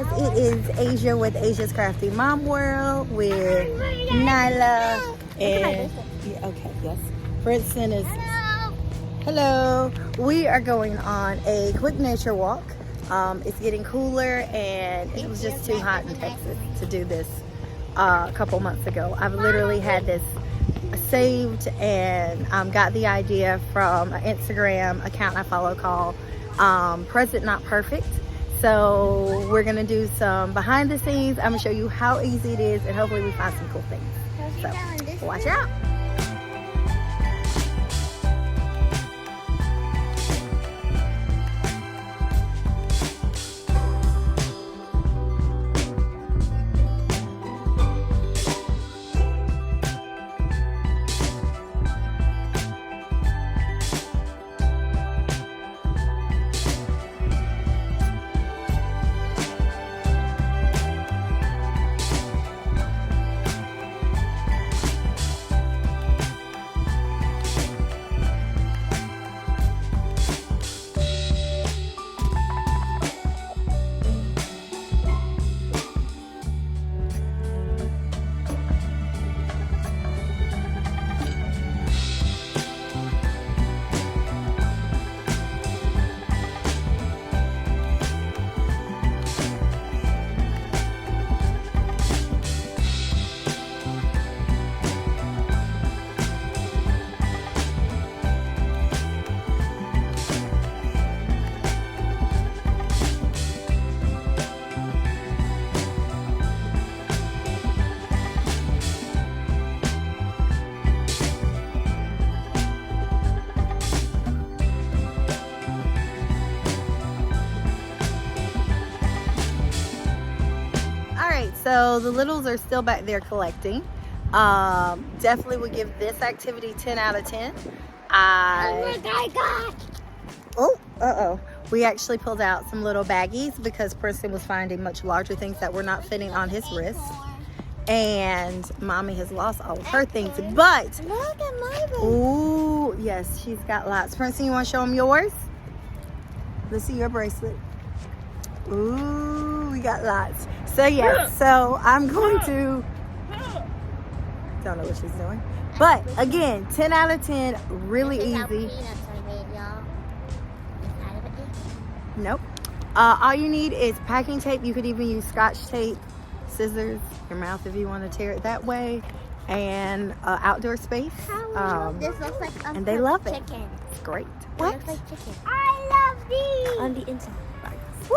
guys, it is Asia with Asia's Crafty Mom World with Nyla and okay, yes, Princeton is hello. We are going on a quick nature walk. It's getting cooler and it was just too hot in Texas to do this a couple months ago. I've literally had this saved and got the idea from an Instagram account I follow called Present Not Perfect. So we're gonna do some behind the scenes. I'm gonna show you how easy it is and hopefully we find some cool things. So watch out. So the littles are still back there collecting. Definitely would give this activity 10 out of 10. Oh my God! Oh, we actually pulled out some little baggies because Princeton was finding much larger things that were not fitting on his wrist. And Mommy has lost all of her things, but look at my baby. Ooh, yes, she's got lots. Princeton, you want to show them yours? Let's see your bracelet. Ooh, we got lots. So yes, so I'm going to, don't know what she's doing. But again, 10 out of 10, really easy. Nope. All you need is packing tape. You could even use Scotch tape, scissors, your mouth if you want to tear it that way, and outdoor space. This looks like and they love it. Chicken. It's great. What? It looks like chicken. I love these. On the inside. Woo!